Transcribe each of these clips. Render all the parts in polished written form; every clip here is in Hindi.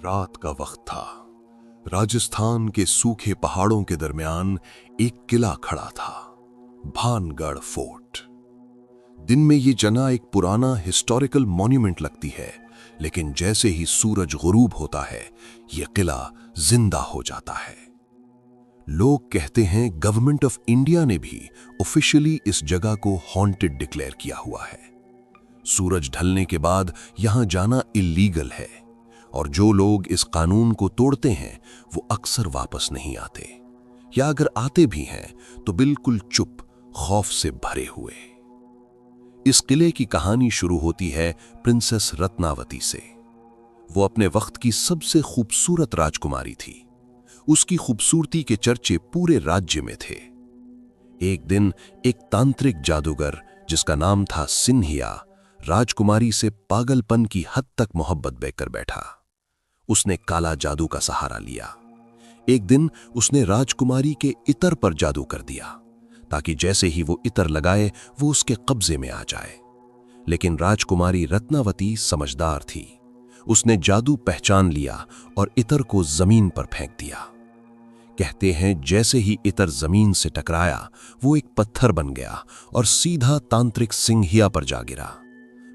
रात का वक्त था। राजस्थान के सूखे पहाड़ों के दरमियान एक किला खड़ा था, भानगढ़ फोर्ट। दिन में ये जना एक पुराना हिस्टोरिकल मॉन्यूमेंट लगती है, लेकिन जैसे ही सूरज गुरूब होता है, ये किला जिंदा हो जाता है। लोग कहते हैं गवर्नमेंट ऑफ इंडिया ने भी ऑफिशियली इस जगह को हॉन्टेड डिक्लेयर किया हुआ है। सूरज ढलने के बाद यहां जाना इल्लीगल है और जो लोग इस कानून को तोड़ते हैं वो अक्सर वापस नहीं आते, या अगर आते भी हैं तो बिल्कुल चुप, खौफ से भरे हुए। इस किले की कहानी शुरू होती है प्रिंसेस रत्नावती से। वो अपने वक्त की सबसे खूबसूरत राजकुमारी थी। उसकी खूबसूरती के चर्चे पूरे राज्य में थे। एक दिन एक तांत्रिक जादूगर जिसका नाम था सिन्हिया राजकुमारी से पागलपन की हद तक मोहब्बत बेकर बैठा। उसने काला जादू का सहारा लिया। एक दिन उसने राजकुमारी के इतर पर जादू कर दिया ताकि जैसे ही वो इतर लगाए वो उसके कब्जे में आ जाए। लेकिन राजकुमारी रत्नावती समझदार थी। उसने जादू पहचान लिया और इतर को जमीन पर फेंक दिया। कहते हैं जैसे ही इतर जमीन से टकराया वो एक पत्थर बन गया और सीधा तांत्रिक सिंहिया पर जा गिरा।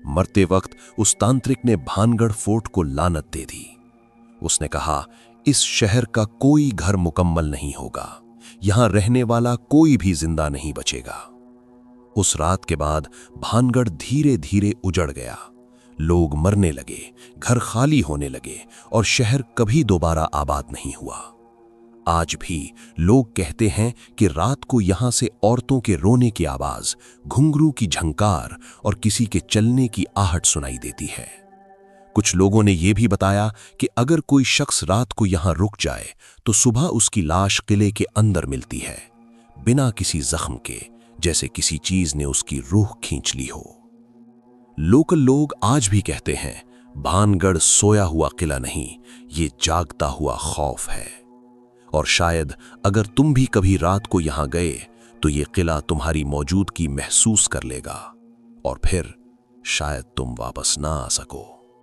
मरते वक्त उस तांत्रिक ने भानगढ़ फोर्ट को लानत दे दी। उसने कहा, इस शहर का कोई घर मुकम्मल नहीं होगा, यहां रहने वाला कोई भी जिंदा नहीं बचेगा। उस रात के बाद भानगढ़ धीरे धीरे उजड़ गया। लोग मरने लगे, घर खाली होने लगे और शहर कभी दोबारा आबाद नहीं हुआ। आज भी लोग कहते हैं कि रात को यहां से औरतों के रोने की आवाज, घुंघरू की झंकार और किसी के चलने की आहट सुनाई देती है। कुछ लोगों ने यह भी बताया कि अगर कोई शख्स रात को यहां रुक जाए तो सुबह उसकी लाश किले के अंदर मिलती है, बिना किसी जख्म के, जैसे किसी चीज ने उसकी रूह खींच ली हो। लोकल लोग आज भी कहते हैं भानगढ़ सोया हुआ किला नहीं, ये जागता हुआ खौफ है। और शायद अगर तुम भी कभी रात को यहां गए तो ये किला तुम्हारी मौजूदगी महसूस कर लेगा और फिर शायद तुम वापस ना आ सको।